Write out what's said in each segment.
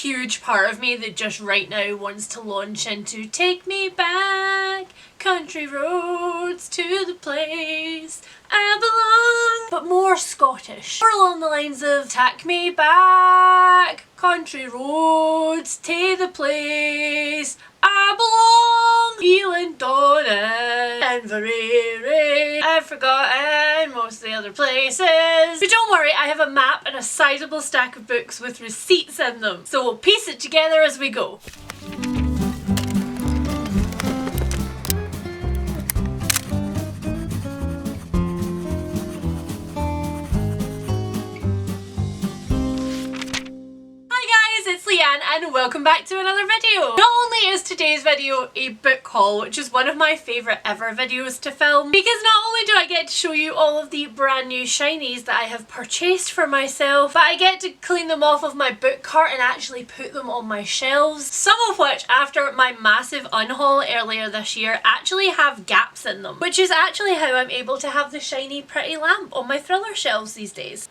huge part of me that just right now wants to launch into Take Me Back, country roads to the place I belong, but more Scottish. More along the lines of take me back, country roads to the place I belong, Elan, Donnan, and Inverary. I've forgotten most of the other places. But don't worry, I have a map and a sizable stack of books with receipts in them, so we'll piece it together as we go. It's Leanne and welcome back to another video. Not only is today's video a book haul, which is one of my favourite ever videos to film, because not only do I get to show you all of the brand new shinies that I have purchased for myself, but I get to clean them off of my book cart and actually put them on my shelves, some of which after my massive unhaul earlier this year actually have gaps in them, which is actually how I'm able to have the shiny pretty lamp on my thriller shelves these days.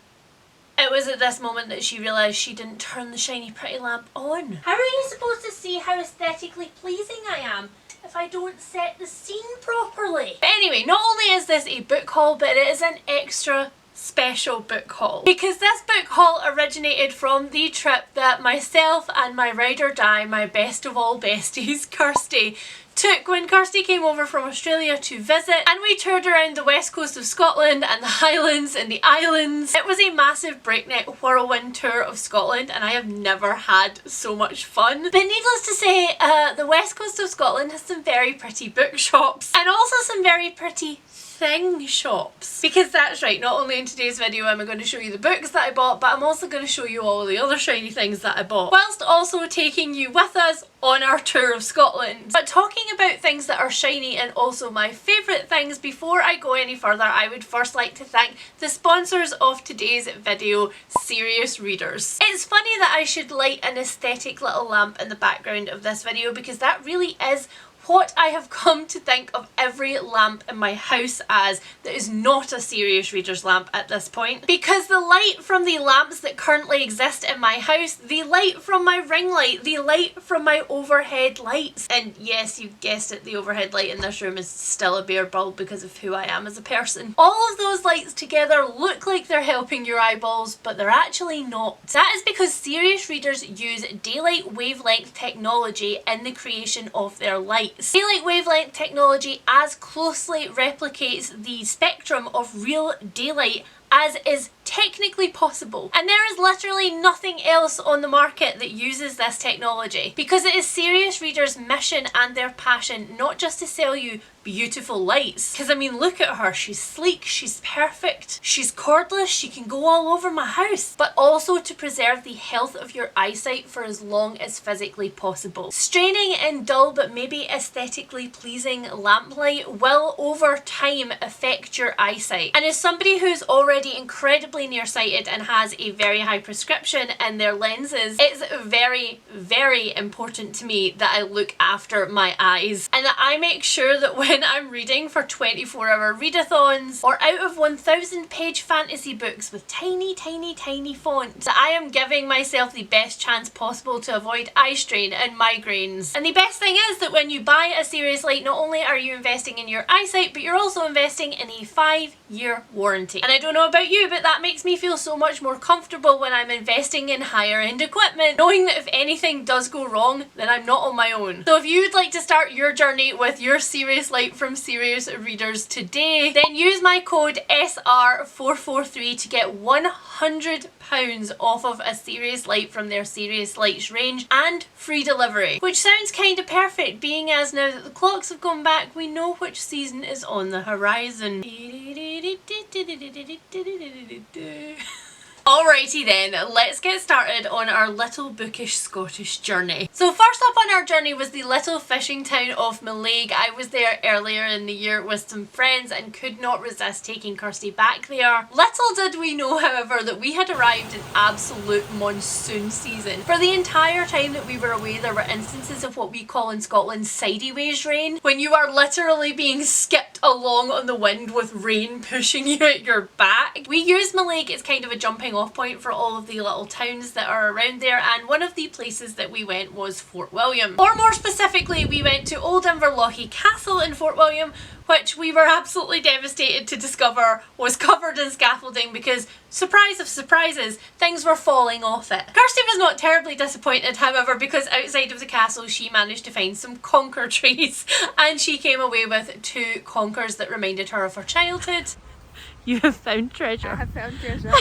It was at this moment that she realised she didn't turn the shiny pretty lamp on. How are you supposed to see how aesthetically pleasing I am if I don't set the scene properly? But anyway, not only is this a book haul, but it is an extra special book haul, because this book haul originated from the trip that myself and my ride or die, my best of all besties, Kirsti, took when Kirsti came over from Australia to visit, and we toured around the west coast of Scotland and the Highlands and the islands. It was a massive breakneck whirlwind tour of Scotland and I have never had so much fun. But needless to say, the west coast of Scotland has some very pretty bookshops and also some very pretty thing shops. Because that's right, not only in today's video am I going to show you the books that I bought, but I'm also going to show you all of the other shiny things that I bought, whilst also taking you with us on our tour of Scotland. But talking about things that are shiny and also my favourite things, before I go any further, I would first like to thank the sponsors of today's video, Serious Readers. It's funny that I should light an aesthetic little lamp in the background of this video, because that really is what I have come to think of every lamp in my house as that is not a Serious Readers lamp at this point. Because the light from the lamps that currently exist in my house, the light from my ring light, the light from my overhead lights, and yes, you guessed it, the overhead light in this room is still a bare bulb because of who I am as a person. All of those lights together look like they're helping your eyeballs, but they're actually not. That is because Serious Readers use daylight wavelength technology in the creation of their light. Daylight wavelength technology as closely replicates the spectrum of real daylight as is technically possible, and there is literally nothing else on the market that uses this technology, because it is Serious Readers' mission and their passion not just to sell you beautiful lights, because I mean look at her, she's sleek, she's perfect, she's cordless, she can go all over my house, but also to preserve the health of your eyesight for as long as physically possible. Straining in dull but maybe aesthetically pleasing lamplight will over time affect your eyesight, and as somebody who's already incredibly nearsighted and has a very high prescription in their lenses, it's very, very important to me that I look after my eyes and that I make sure that when I'm reading for 24-hour readathons or out of 1,000 page fantasy books with tiny, tiny, tiny fonts, that I am giving myself the best chance possible to avoid eye strain and migraines. And the best thing is that when you buy a Serious light, not only are you investing in your eyesight, but you're also investing in a 5-year warranty. And I don't know about you, but that makes me feel so much more comfortable when I'm investing in higher end equipment, knowing that if anything does go wrong, then I'm not on my own. So if you would like to start your journey with your Serious light from Serious Readers today, then use my code SR443 to get £100 off of a Serious light from their Serious Lights range and free delivery, which sounds kind of perfect, being as now that the clocks have gone back, we know which season is on the horizon. Alrighty then, let's get started on our little bookish Scottish journey. So first up on our journey was the little fishing town of Mallaig. I was there earlier in the year with some friends and could not resist taking Kirsti back there. Little did we know, however, that we had arrived in absolute monsoon season. For the entire time that we were away, there were instances of what we call in Scotland sideways rain, when you are literally being skipped along on the wind with rain pushing you at your back. We used Mallaig as kind of a jumping off point for all of the little towns that are around there, and one of the places that we went was Fort William. Or more specifically, we went to Old Inverlochy Castle in Fort William, which we were absolutely devastated to discover was covered in scaffolding because, surprise of surprises, things were falling off it. Kirsty was not terribly disappointed, however, because outside of the castle she managed to find some conker trees and she came away with 2 conkers that reminded her of her childhood. You have found treasure. I have found treasure.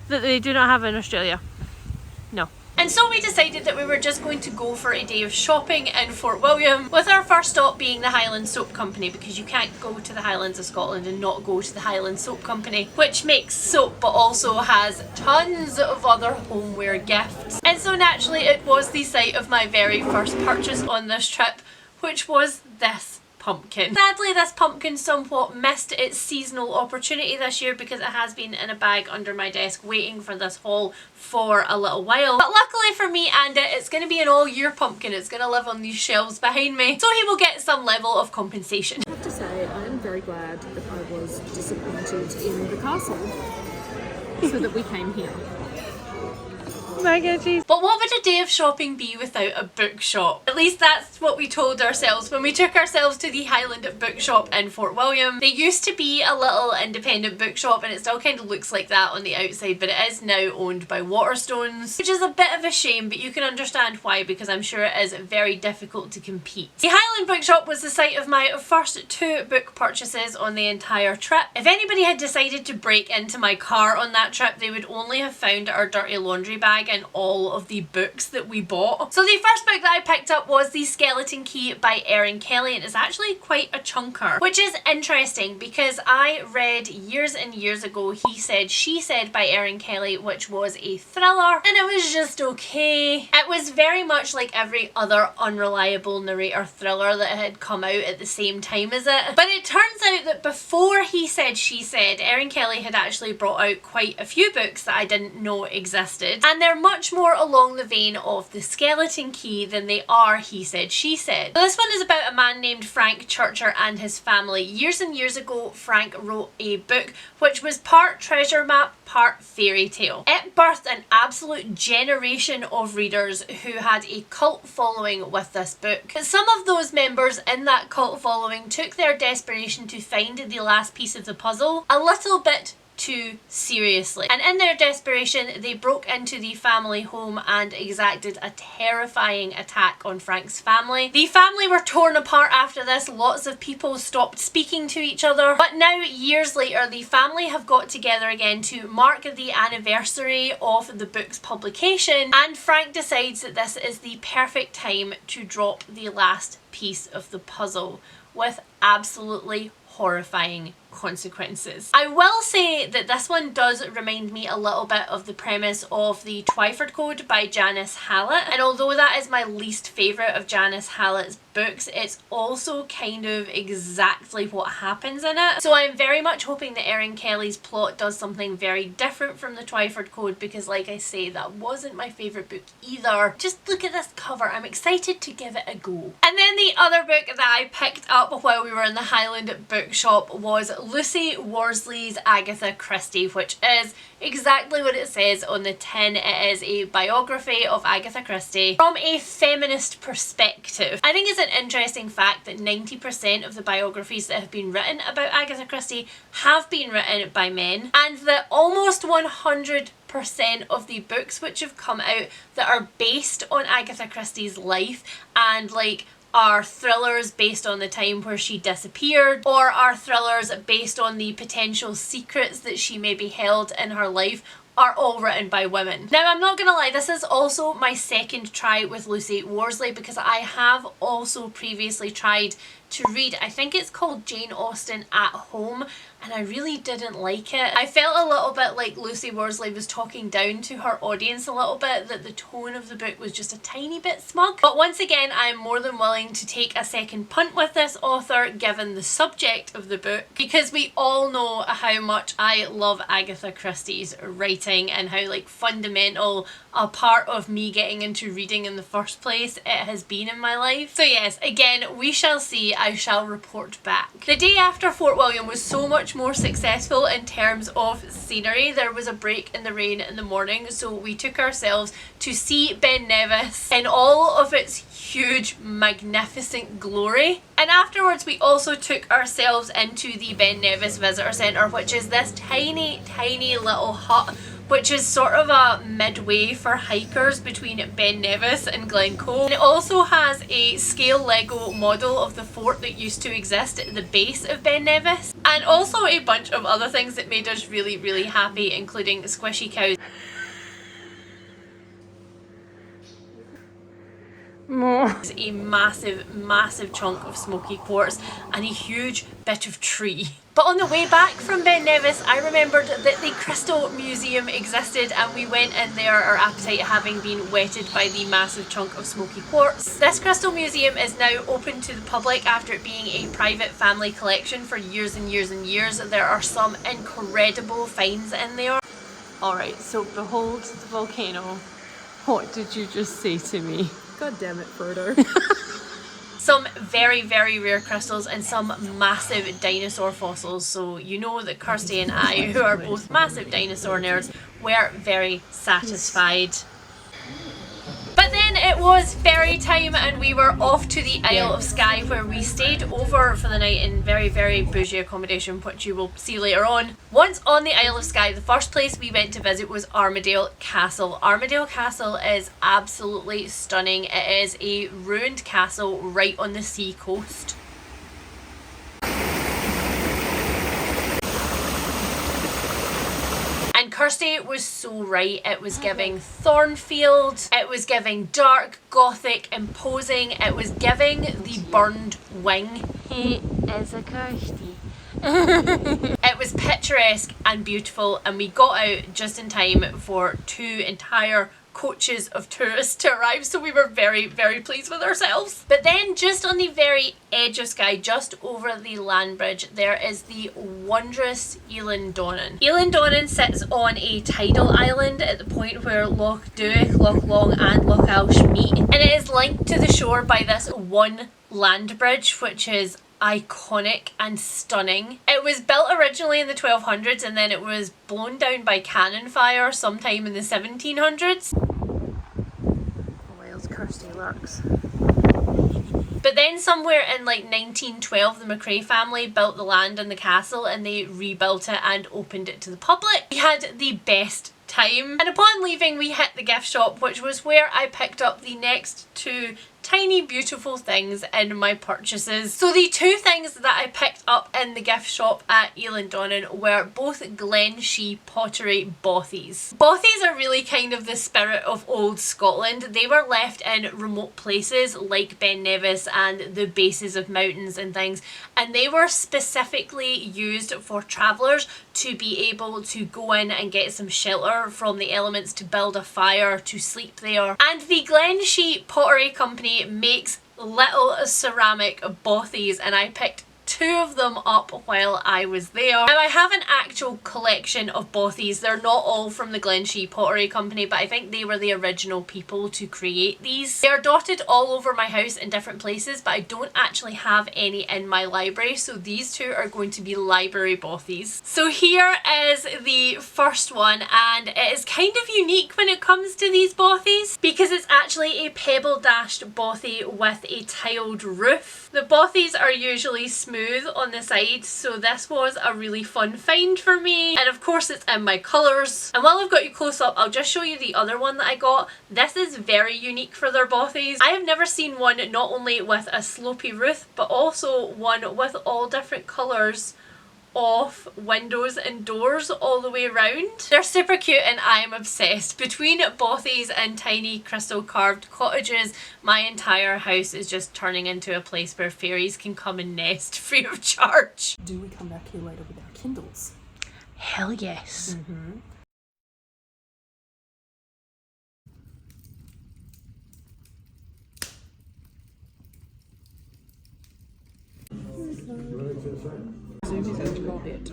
That they do not have in Australia. No. And so we decided that we were just going to go for a day of shopping in Fort William, with our first stop being the Highland Soap Company, because you can't go to the Highlands of Scotland and not go to the Highland Soap Company, which makes soap but also has tons of other homeware gifts. And so naturally it was the site of my very first purchase on this trip, which was this pumpkin. Sadly, this pumpkin somewhat missed its seasonal opportunity this year because it has been in a bag under my desk waiting for this haul for a little while. But luckily for me and it's going to be an all-year pumpkin. It's going to live on these shelves behind me, so he will get some level of compensation. I have to say, I am very glad that I was disappointed in the castle so that we came here. Mac and cheese. But what would a day of shopping be without a bookshop? At least that's what we told ourselves when we took ourselves to the Highland Bookshop in Fort William. They used to be a little independent bookshop and it still kind of looks like that on the outside, but it is now owned by Waterstones, which is a bit of a shame, but you can understand why, because I'm sure it is very difficult to compete. The Highland Bookshop was the site of my first 2 book purchases on the entire trip. If anybody had decided to break into my car on that trip, they would only have found our dirty laundry bag and all of the books that we bought. So the first book that I picked up was The Skeleton Key by Erin Kelly, and it's actually quite a chunker, which is interesting because I read years and years ago He Said, She Said by Erin Kelly, which was a thriller, and it was just okay. It was very much like every other unreliable narrator thriller that had come out at the same time as it. But it turns out that before He Said, She Said, Erin Kelly had actually brought out quite a few books that I didn't know existed, and they're much more along the vein of The Skeleton Key than they are He Said, She Said. So this one is about a man named Frank Churcher and his family. Years and years ago, Frank wrote a book which was part treasure map, part fairy tale. It birthed an absolute generation of readers who had a cult following with this book. But some of those members in that cult following took their desperation to find the last piece of the puzzle a little bit too seriously, and in their desperation they broke into the family home and exacted a terrifying attack on Frank's family. The family were torn apart after this. Lots of people stopped speaking to each other, but now years later the family have got together again to mark the anniversary of the book's publication, and Frank decides that this is the perfect time to drop the last piece of the puzzle with absolutely horrifying consequences. I will say that this one does remind me a little bit of the premise of the Twyford Code by Janice Hallett, and although that is my least favourite of Janice Hallett's books, it's also kind of exactly what happens in it. So I'm very much hoping that Erin Kelly's plot does something very different from the Twyford Code, because like I say, that wasn't my favourite book either. Just look at this cover, I'm excited to give it a go. And then the other book that I picked up while we were in the Highland Bookshop was Lucy Worsley's Agatha Christie, which is exactly what it says on the tin. It is a biography of Agatha Christie from a feminist perspective. I think it's an interesting fact that 90% of the biographies that have been written about Agatha Christie have been written by men, and that almost 100% of the books which have come out that are based on Agatha Christie's life and like are thrillers based on the time where she disappeared, or are thrillers based on the potential secrets that she maybe held in her life, are all written by women. Now I'm not gonna lie, this is also my second try with Lucy Worsley, because I have also previously tried to read, I think it's called Jane Austen at Home, and I really didn't like it. I felt a little bit like Lucy Worsley was talking down to her audience a little bit, that the tone of the book was just a tiny bit smug. But once again, I'm more than willing to take a second punt with this author given the subject of the book, because we all know how much I love Agatha Christie's writing and how like fundamental a part of me getting into reading in the first place. It has been in my life. So yes, again, we shall see. I shall report back. The day after Fort William was so much more successful in terms of scenery. There was a break in the rain in the morning, so we took ourselves to see Ben Nevis in all of its huge, magnificent glory. And afterwards we also took ourselves into the Ben Nevis Visitor Centre, which is this tiny, tiny little hut which is sort of a midway for hikers between Ben Nevis and Glencoe. And it also has a scale Lego model of the fort that used to exist at the base of Ben Nevis, and also a bunch of other things that made us really, really happy, including squishy cows. A massive, massive chunk of smoky quartz and a huge bit of tree. But on the way back from Ben Nevis, I remembered that the Crystal Museum existed, and we went in there, our appetite having been whetted by the massive chunk of smoky quartz. This Crystal Museum is now open to the public after it being a private family collection for years and years and years. There are some incredible finds in there. Alright, so behold the volcano. What did you just say to me? God damn it, Frodo. Some very, very rare crystals and some massive dinosaur fossils. So you know that Kirsti and I, who are both massive dinosaur nerds, were very satisfied. But then it was ferry time and we were off to the Isle of Skye, where we stayed over for the night in very, very bougie accommodation, which you will see later on. Once on the Isle of Skye, the first place we went to visit was Armadale Castle. Armadale Castle is absolutely stunning. It is a ruined castle right on the sea coast. And Kirsti was so right. It was giving Thornfield, it was giving dark, gothic, imposing, it was giving the burned wing. He is a Kirsti. It was picturesque and beautiful, and we got out just in time for 2 entire coaches of tourists to arrive, so we were very, very pleased with ourselves. But then just on the very edge of Skye, just over the land bridge, there is the wondrous Eilean Donan. Eilean Donan sits on a tidal island at the point where Loch Duach, Loch Long and Loch Alsh meet, and it is linked to the shore by this one land bridge, which is iconic and stunning. It was built originally in the 1200s and then it was blown down by cannon fire sometime in the 1700s. Wild Kirsti lurks. But then somewhere in like 1912, the McRae family built the land and the castle and they rebuilt it and opened it to the public. We had the best time, and upon leaving we hit the gift shop, which was where I picked up the next 2 tiny beautiful things in my purchases. So the 2 things that I picked up in the gift shop at Eilean Donan were both Glenshee pottery bothies. Bothies are really kind of the spirit of old Scotland. They were left in remote places like Ben Nevis and the bases of mountains and things, and they were specifically used for travellers to be able to go in and get some shelter from the elements, to build a fire, to sleep there. And the Glenshee Pottery Company makes little ceramic bothies, and I picked 2 of them up while I was there. Now I have an actual collection of bothies. They're not all from the Glenshee Pottery Company, but I think they were the original people to create these. They are dotted all over my house in different places, but I don't actually have any in my library, so these 2 are going to be library bothies. So here is the first one, and it is kind of unique when it comes to these bothies because it's actually a pebble dashed bothy with a tiled roof. The bothies are usually smooth on the side, so this was a really fun find for me, and of course it's in my colours. And while I've got you close up, I'll just show you the other one that I got. This is very unique for their bothies. I have never seen one not only with a slopey roof but also one with all different colours of windows and doors all the way around. They're super cute and I am obsessed. Between bothies and tiny crystal carved cottages, my entire house is just turning into a place where fairies can come and nest free of charge. Do we come back here later with our Kindles? Hell yes. Zoom is going to go a bit.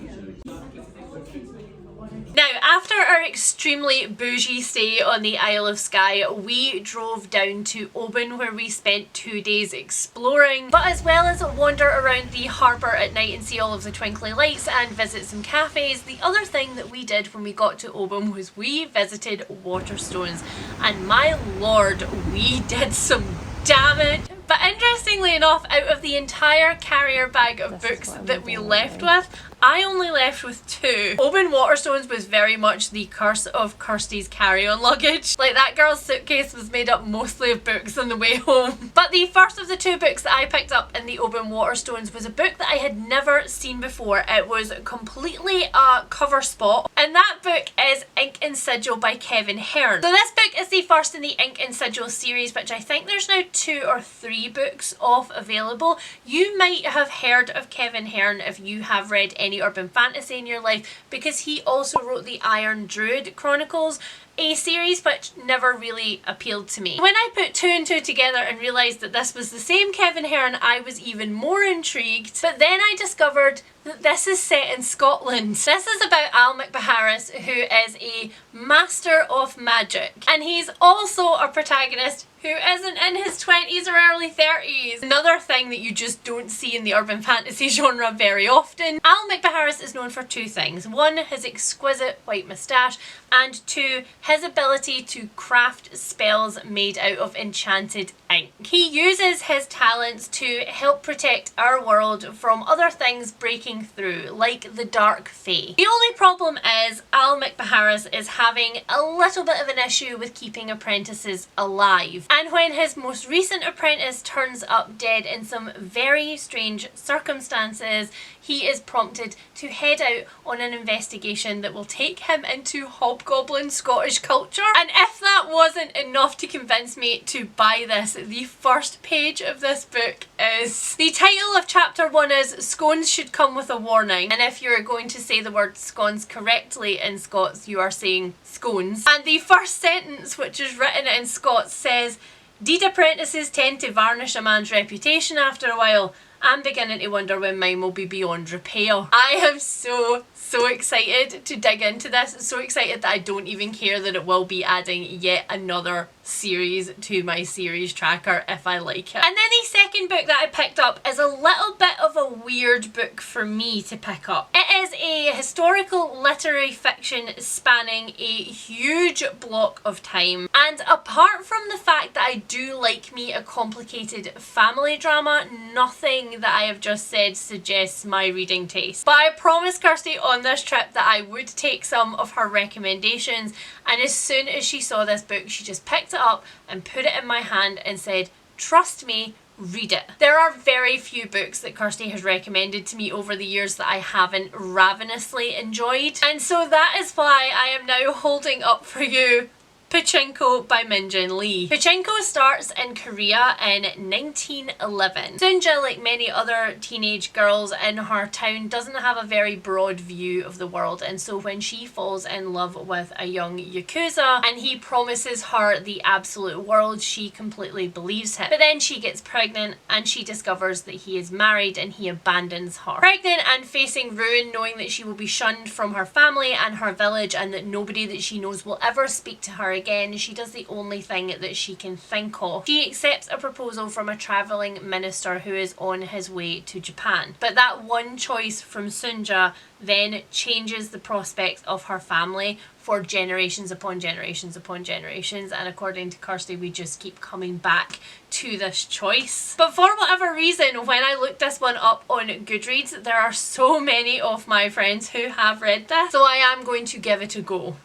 Now, after our extremely bougie stay on the Isle of Skye, we drove down to Oban where we spent 2 days exploring, but as well as wander around the harbour at night and see all of the twinkly lights and visit some cafes, the other thing that we did when we got to Oban was we visited Waterstones, and my lord, we did some damage. But interestingly enough, out of the entire carrier bag of books that we left with, I only left with 2. Oban Waterstones was very much the curse of Kirsti's carry-on luggage. Like, that girl's suitcase was made up mostly of books on the way home. But the first of the 2 books that I picked up in the Oban Waterstones was a book that I had never seen before. It was completely a cover spot, and that book is Ink and Sigil by Kevin Hearn. So this book is the first in the Ink and Sigil series, which I think there's now 2 or 3 books of available. You might have heard of Kevin Hearn if you have read any urban fantasy in your life, because he also wrote the Iron Druid Chronicles, a series which never really appealed to me. When I put 2 and 2 together and realised that this was the same Kevin Hearn, I was even more intrigued. But then I discovered that this is set in Scotland. This is about Al McBaharis, who is a master of magic, and he's also a protagonist who isn't in his 20s or early 30s. Another thing that you just don't see in the urban fantasy genre very often. Al McBaharis is known for 2 things. 1, his exquisite white moustache, and 2, his ability to craft spells made out of enchanted ink. He uses his talents to help protect our world from other things breaking through, like the dark fae. The only problem is Al McBaharis is having a little bit of an issue with keeping apprentices alive. And when his most recent apprentice turns up dead in some very strange circumstances, he is prompted to head out on an investigation that will take him into hobgoblin Scottish culture. And if that wasn't enough to convince me to buy this, the first page of this book is... The title of chapter 1 is Scones Should Come With a Warning. And if you're going to say the word scones correctly in Scots, you are saying scones. And the first sentence, which is written in Scots, says, "Deed apprentices tend to varnish a man's reputation after a while. I'm beginning to wonder when mine will be beyond repair." I am so excited to dig into this. So excited that I don't even care that it will be adding yet another series to my series tracker if I like it. And then the second book that I picked up is a little bit of a weird book for me to pick up. It is a historical literary fiction spanning a huge block of time, and apart from the fact that I do like me a complicated family drama, nothing that I have just said suggests my reading taste. But I promised Kirsty on this trip that I would take some of her recommendations, and as soon as she saw this book, she just picked it up and put it in my hand and said, "Trust me, read it." There are very few books that Kirsty has recommended to me over the years that I haven't ravenously enjoyed, and so that is why I am now holding up for you Pachinko by Min-Jin Lee. Pachinko starts in Korea in 1911. Sunja, like many other teenage girls in her town, doesn't have a very broad view of the world, and so when she falls in love with a young yakuza and he promises her the absolute world, she completely believes him. But then she gets pregnant and she discovers that he is married and he abandons her. Pregnant and facing ruin, knowing that she will be shunned from her family and her village and that nobody that she knows will ever speak to her again, she does the only thing that she can think of. She accepts a proposal from a travelling minister who is on his way to Japan. But that one choice from Sunja then changes the prospects of her family for generations upon generations upon generations, and according to Kirsty, we just keep coming back to this choice. But for whatever reason, when I looked this one up on Goodreads, there are so many of my friends who have read this, so I am going to give it a go.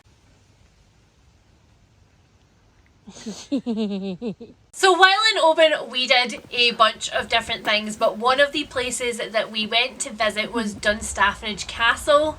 So while in Oban, we did a bunch of different things, but one of the places that we went to visit was Dunstafnage Castle.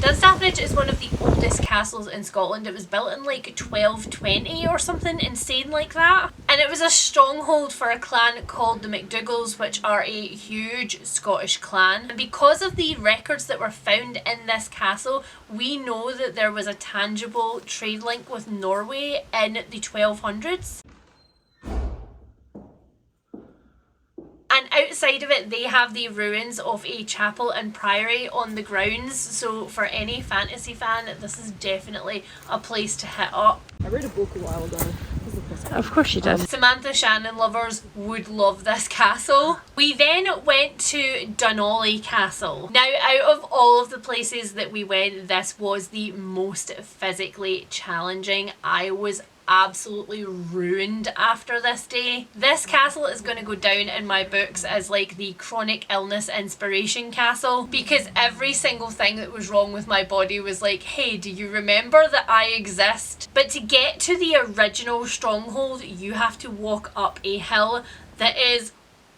Dunstafnage is one of the oldest castles in Scotland. It was built in like 1220 or something insane like that. And it was a stronghold for a clan called the MacDougals, which are a huge Scottish clan. And because of the records that were found in this castle, we know that there was a tangible trade link with Norway in the 1200s. And outside of it, they have the ruins of a chapel and priory on the grounds, so for any fantasy fan, this is definitely a place to hit up. I read a book a while ago. Of course you did. Samantha Shannon lovers would love this castle. We then went to Dunolly Castle. Now, out of all of the places that we went, this was the most physically challenging. I was absolutely ruined after this day. This castle is going to go down in my books as like the chronic illness inspiration castle, because every single thing that was wrong with my body was like, hey, do you remember that I exist? But to get to the original stronghold, you have to walk up a hill that is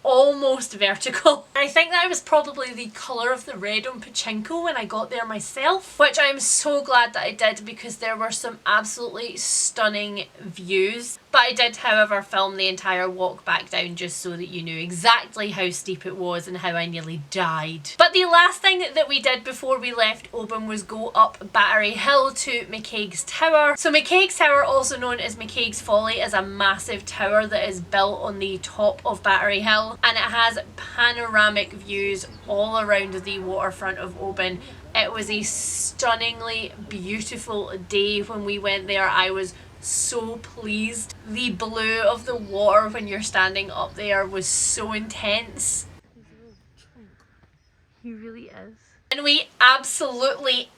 almost vertical. I think that was probably the colour of the red on pachinko when I got there myself, which I'm so glad that I did, because there were some absolutely stunning views. But I did, however, film the entire walk back down just so that you knew exactly how steep it was and how I nearly died. But the last thing that we did before we left Oban was go up Battery Hill to McCaig's Tower. So McCaig's Tower, also known as McCaig's Folly, is a massive tower that is built on the top of Battery Hill, and it has panoramic views all around the waterfront of Oban. It was a stunningly beautiful day when we went there. I was so pleased. The blue of the water when you're standing up there was so intense. He really is. And we absolutely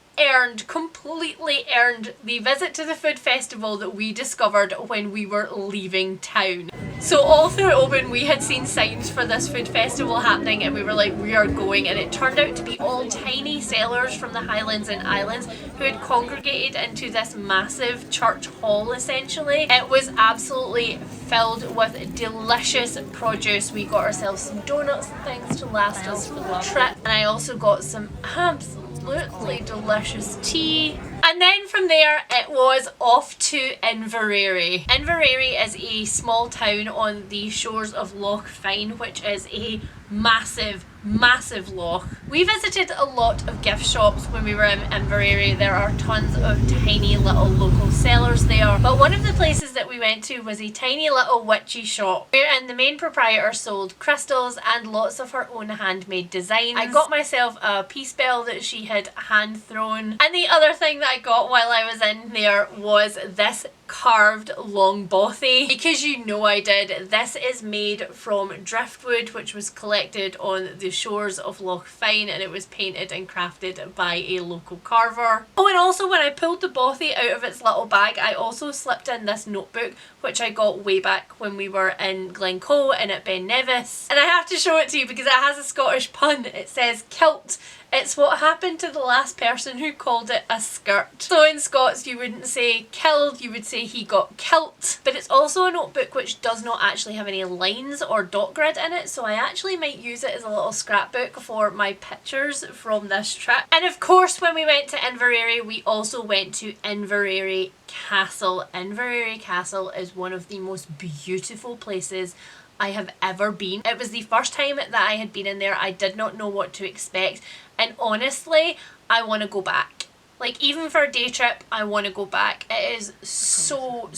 completely earned the visit to the food festival that we discovered when we were leaving town. So all through Oban we had seen signs for this food festival happening, and we were like, we are going, and it turned out to be all tiny sellers from the Highlands and Islands who had congregated into this massive church hall essentially. It was absolutely filled with delicious produce. We got ourselves some donuts and things to last us for the trip, and I also got some absolutely delicious tea. And then from there it was off to Inverary. Inverary is a small town on the shores of Loch Fyne, which is a massive loch. We visited a lot of gift shops when we were in Inverary. There are tons of tiny little local sellers there, but one of the places that we went to was a tiny little witchy shop wherein the main proprietor sold crystals and lots of her own handmade designs. I got myself a peace bell that she had hand thrown, and the other thing that I got while I was in there was this carved long bothy, because you know I did. This is made from driftwood which was collected on the shores of Loch Fyne, and it was painted and crafted by a local carver. Oh, and also when I pulled the bothy out of its little bag, I also slipped in this notebook which I got way back when we were in Glencoe and at Ben Nevis, and I have to show it to you because it has a Scottish pun. It says kilt. It's what happened to the last person who called it a skirt. So in Scots you wouldn't say killed, you would say he got kilt. But it's also a notebook which does not actually have any lines or dot grid in it, so I actually might use it as a little scrapbook for my pictures from this trip. And of course when we went to Inverary we also went to Inverary Castle. Inverary Castle is one of the most beautiful places I have ever been. It was the first time that I had been in there. I did not know what to expect, and honestly I want to go back. Like, even for a day trip, I want to go back. It is so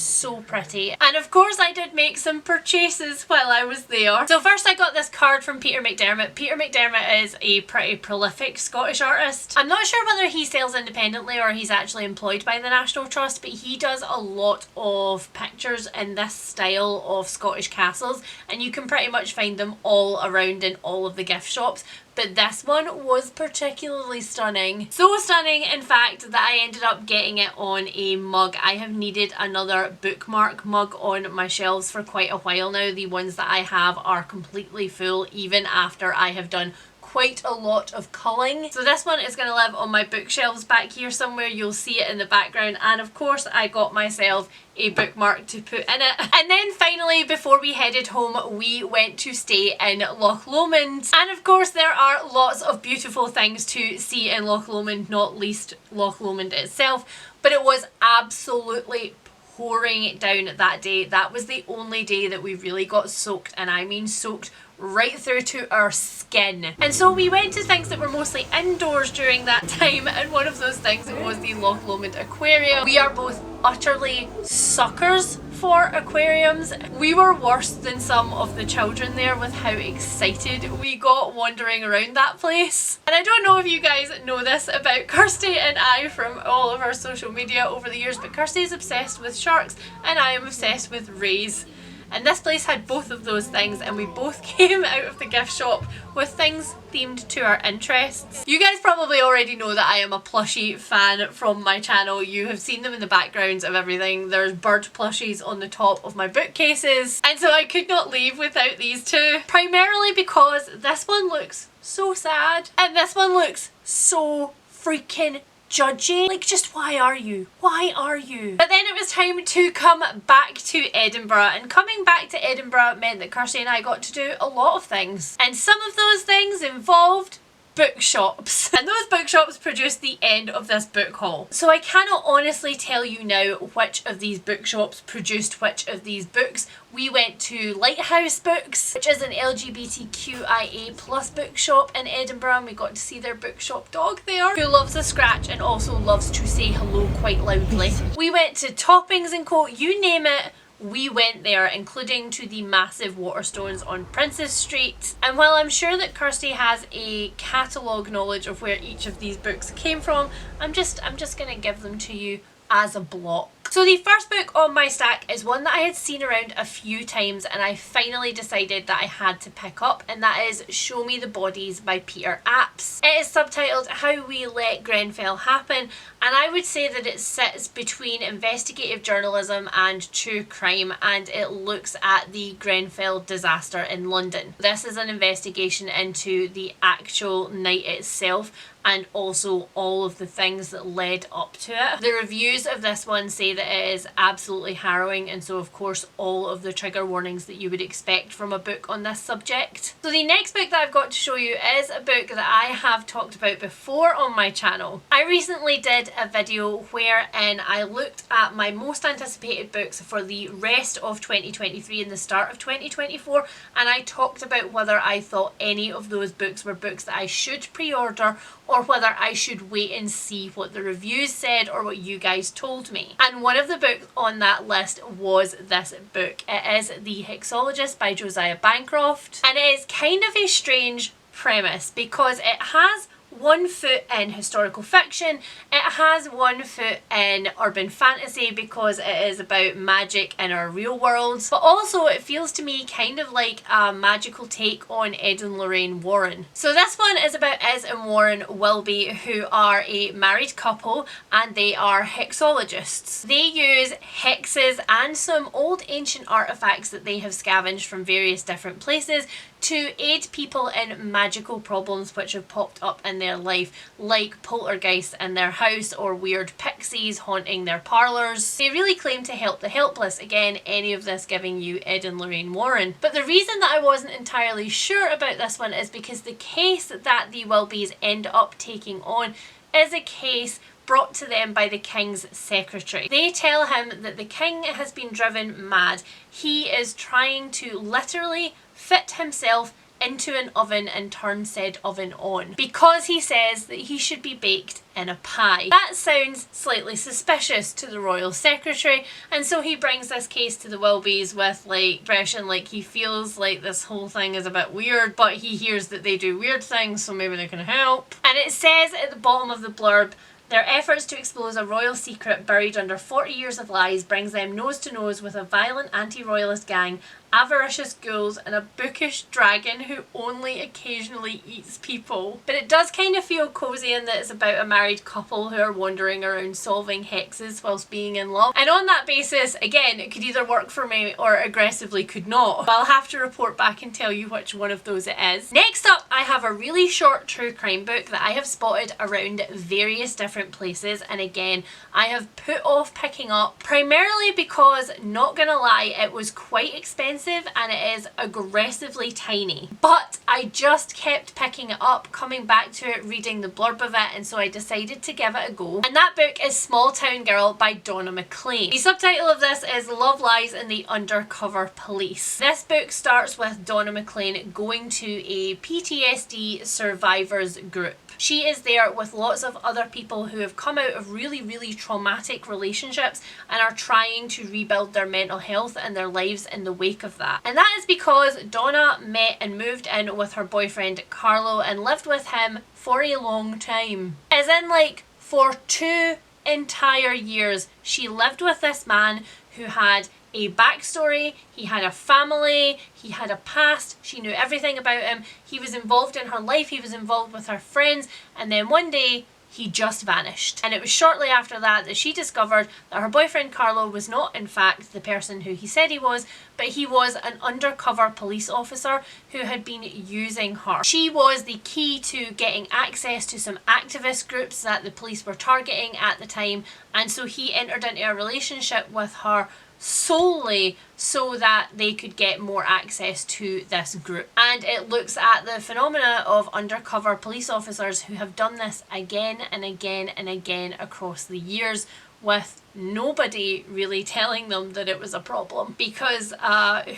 pretty. And of course I did make some purchases while I was there. So first I got this card from Peter McDermott. Peter McDermott is a pretty prolific Scottish artist. I'm not sure whether he sells independently or he's actually employed by the National Trust, but he does a lot of pictures in this style of Scottish castles, and you can pretty much find them all around in all of the gift shops. But this one was particularly stunning. So stunning, in fact, that I ended up getting it on a mug. I have needed another bookmark mug on my shelves for quite a while now. The ones that I have are completely full, even after I have done quite a lot of culling. So this one is going to live on my bookshelves back here somewhere. You'll see it in the background, and of course I got myself a bookmark to put in it. And then finally, before we headed home, we went to stay in Loch Lomond, and of course there are lots of beautiful things to see in Loch Lomond, not least Loch Lomond itself, but it was absolutely pouring down that day. That was the only day that we really got soaked, and I mean soaked right through to our skin. And so we went to things that were mostly indoors during that time, and one of those things was the Loch Lomond Aquarium. We are both utterly suckers for aquariums. We were worse than some of the children there with how excited we got wandering around that place. And I don't know if you guys know this about Kirsti and I from all of our social media over the years, but Kirsti is obsessed with sharks and I am obsessed with rays. And this place had both of those things, and we both came out of the gift shop with things themed to our interests. You guys probably already know that I am a plushie fan from my channel. You have seen them in the backgrounds of everything. There's bird plushies on the top of my bookcases, and so I could not leave without these two. Primarily because this one looks so sad, and this one looks so freaking judgy. Like, just why are you? Why are you? But then it was time to come back to Edinburgh, and coming back to Edinburgh meant that Kirsti and I got to do a lot of things. And some of those things involved bookshops. And those bookshops produced the end of this book haul. So I cannot honestly tell you now which of these bookshops produced which of these books. We went to Lighthouse Books, which is an LGBTQIA+ bookshop in Edinburgh, and we got to see their bookshop dog there, who loves a scratch and also loves to say hello quite loudly. We went to Toppings & Co, you name it, we went there, including to the massive Waterstones on Princess Street. And while I'm sure that Kirsti has a catalogue knowledge of where each of these books came from, I'm just gonna give them to you as a block. So the first book on my stack is one that I had seen around a few times, and I finally decided that I had to pick up, and that is Show Me the Bodies by Peter Apps. It is subtitled How We Let Grenfell Happen, and I would say that it sits between investigative journalism and true crime, and it looks at the Grenfell disaster in London. This is an investigation into the actual night itself and also all of the things that led up to it. The reviews of this one say that it is absolutely harrowing, and so of course all of the trigger warnings that you would expect from a book on this subject. So the next book that I've got to show you is a book that I have talked about before on my channel. I recently did a video wherein I looked at my most anticipated books for the rest of 2023 and the start of 2024, and I talked about whether I thought any of those books were books that I should pre-order or whether I should wait and see what the reviews said or what you guys told me. And one of the books on that list was this book. It is The Hexologist by Josiah Bancroft, and it is kind of a strange premise because it has one foot in historical fiction, it has one foot in urban fantasy because it is about magic in our real world, but also it feels to me kind of like a magical take on Ed and Lorraine Warren. So this one is about Ed and Warren Wilby, who are a married couple and they are hexologists. They use hexes and some old ancient artifacts that they have scavenged from various different places to aid people in magical problems which have popped up in their life, like poltergeists in their house or weird pixies haunting their parlours. They really claim to help the helpless, again any of this giving you Ed and Lorraine Warren. But the reason that I wasn't entirely sure about this one is because the case that the Wilbys end up taking on is a case brought to them by the king's secretary. They tell him that the king has been driven mad. He is trying to literally fit himself into an oven and turn said oven on because he says that he should be baked in a pie. That sounds slightly suspicious to the royal secretary, and so he brings this case to the Wilbys with like expression like he feels like this whole thing is a bit weird, but he hears that they do weird things so maybe they can help. And it says at the bottom of the blurb, their efforts to expose a royal secret buried under 40 years of lies brings them nose to nose with a violent anti-royalist gang, avaricious ghouls and a bookish dragon who only occasionally eats people. But it does kind of feel cozy in that it's about a married couple who are wandering around solving hexes whilst being in love. And on that basis, again, it could either work for me or aggressively could not. But I'll have to report back and tell you which one of those it is. Next up, I have a really short true crime book that I have spotted around various different places, and again, I have put off picking up primarily because, not gonna lie, it was quite expensive and it is aggressively tiny. But I just kept picking it up, coming back to it, reading the blurb of it, and so I decided to give it a go. And that book is Small Town Girl by Donna McClain. The subtitle of this is Love Lies in the Undercover Police. This book starts with Donna McClain going to a PTSD survivors group. She is there with lots of other people who have come out of really, really traumatic relationships and are trying to rebuild their mental health and their lives in the wake of that. And that is because Donna met and moved in with her boyfriend Carlo and lived with him for a long time. As in, like, for 2 entire years she lived with this man who had a backstory, he had a family, he had a past, she knew everything about him, he was involved in her life, he was involved with her friends, and then one day he just vanished. And it was shortly after that that she discovered that her boyfriend Carlo was not in fact the person who he said he was, but he was an undercover police officer who had been using her. She was the key to getting access to some activist groups that the police were targeting at the time, and so he entered into a relationship with her solely so that they could get more access to this group. And it looks at the phenomena of undercover police officers who have done this again and again and again across the years, with nobody really telling them that it was a problem, because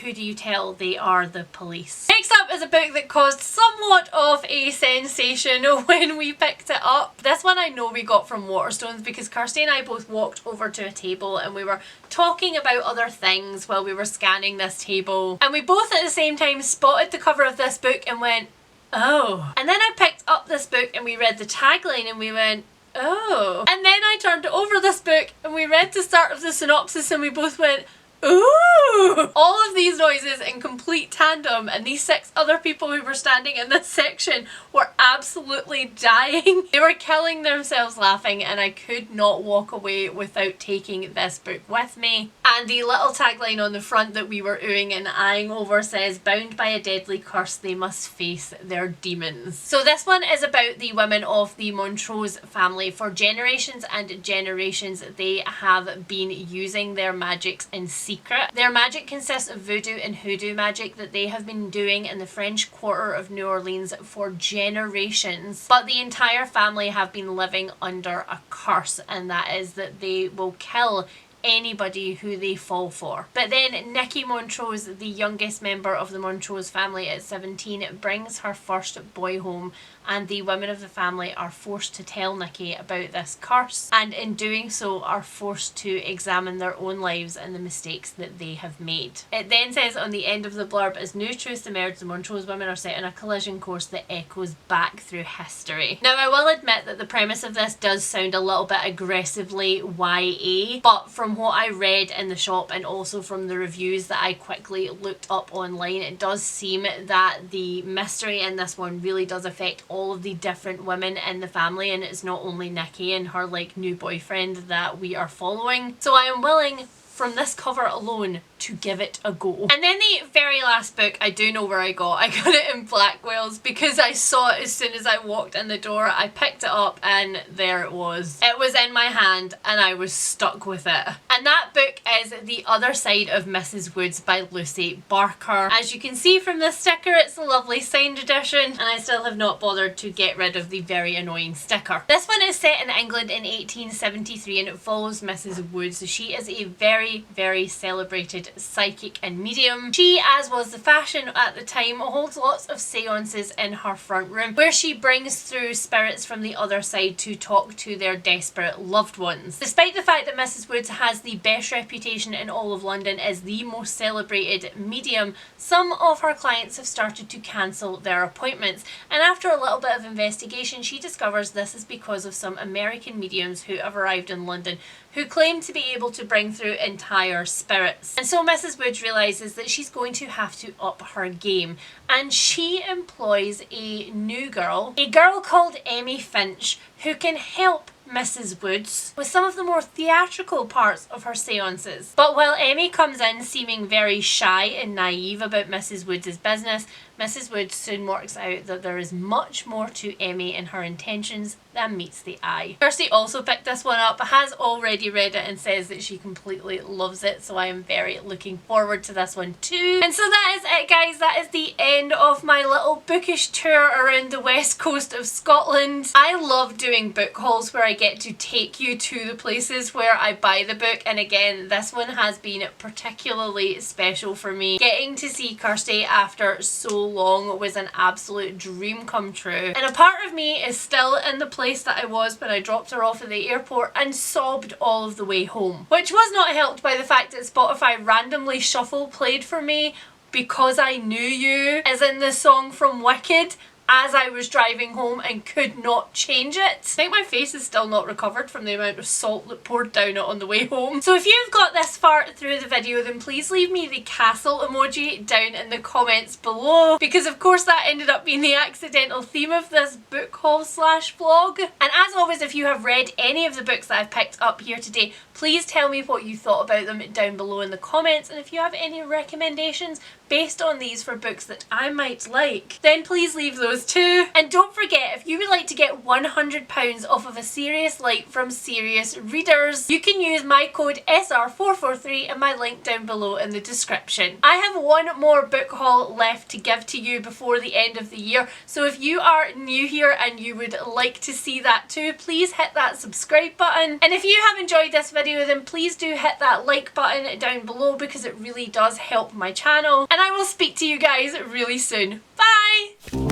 who do you tell? They are the police. Next up is a book that caused somewhat of a sensation when we picked it up. This one I know we got from Waterstones because Kirsti and I both walked over to a table and we were talking about other things while we were scanning this table, and we both at the same time spotted the cover of this book and went, oh. And then I picked up this book and we read the tagline and we went, oh. And then I turned over this book and we read the start of the synopsis and we both went, ooh! All of these noises in complete tandem, and these 6 other people who were standing in this section were absolutely dying. They were killing themselves laughing, and I could not walk away without taking this book with me. And the little tagline on the front that we were oohing and eyeing over says, bound by a deadly curse, they must face their demons. So this one is about the women of the Montrose family. For generations and generations, they have been using their magics in secret. Their magic consists of voodoo and hoodoo magic that they have been doing in the French Quarter of New Orleans for generations. But the entire family have been living under a curse, and that is that they will kill anybody who they fall for. But then Nikki Montrose, the youngest member of the Montrose family at 17, brings her first boy home, and the women of the family are forced to tell Nikki about this curse, and in doing so are forced to examine their own lives and the mistakes that they have made. It then says on the end of the blurb, as new truths emerge, the Montrose women are set on a collision course that echoes back through history. Now I will admit that the premise of this does sound a little bit aggressively YA, but from what I read in the shop and also from the reviews that I quickly looked up online, it does seem that the mystery in this one really does affect all of the different women in the family, and it's not only Nikki and her like new boyfriend that we are following. So I am willing, from this cover alone, to give it a go. And then the very last book, I do know where I got it in Blackwell's because I saw it as soon as I walked in the door. I picked it up and there it was. It was in my hand and I was stuck with it. And that book is The Other Side of Mrs. Woods by Lucy Barker. As you can see from the sticker, it's a lovely signed edition, and I still have not bothered to get rid of the very annoying sticker. This one is set in England in 1873 and it follows Mrs. Woods. She is a very, very celebrated psychic and medium. She, as was the fashion at the time, holds lots of seances in her front room where she brings through spirits from the other side to talk to their desperate loved ones. Despite the fact that Mrs. Woods has the best reputation in all of London as the most celebrated medium, some of her clients have started to cancel their appointments, and after a little bit of investigation she discovers this is because of some American mediums who have arrived in London who claim to be able to bring through entire spirits. And so Mrs. Woods realises that she's going to have to up her game, and she employs a new girl, a girl called Emmy Finch, who can help Mrs. Woods with some of the more theatrical parts of her seances. But while Emmy comes in seeming very shy and naive about Mrs. Woods' business, Mrs. Woods soon works out that there is much more to Emmy and her intentions than meets the eye. Kirsti also picked this one up, has already read it and says that she completely loves it, so I am very looking forward to this one too. And so that is it, guys. That is the end of my little bookish tour around the west coast of Scotland. I love doing book hauls where I get to take you to the places where I buy the book, and again this one has been particularly special for me. Getting to see Kirsti after so long was an absolute dream come true. And a part of me is still in the place that I was when I dropped her off at the airport and sobbed all of the way home. Which was not helped by the fact that Spotify randomly shuffle played for me Because I Knew You, as in the song from Wicked, as I was driving home and could not change it. I think my face is still not recovered from the amount of salt that poured down it on the way home. So if you've got this far through the video, then please leave me the castle emoji down in the comments below, because of course that ended up being the accidental theme of this book haul slash vlog. And as always, if you have read any of the books that I've picked up here today, please tell me what you thought about them down below in the comments, and if you have any recommendations based on these for books that I might like, then please leave those too. And don't forget, if you would like to get £100 off of a Serious Light from Serious Readers, you can use my code SR443 and my link down below in the description. I have one more book haul left to give to you before the end of the year, so if you are new here and you would like to see that too, please hit that subscribe button. And if you have enjoyed this video, then please do hit that like button down below, because it really does help my channel. And I will speak to you guys really soon. Bye!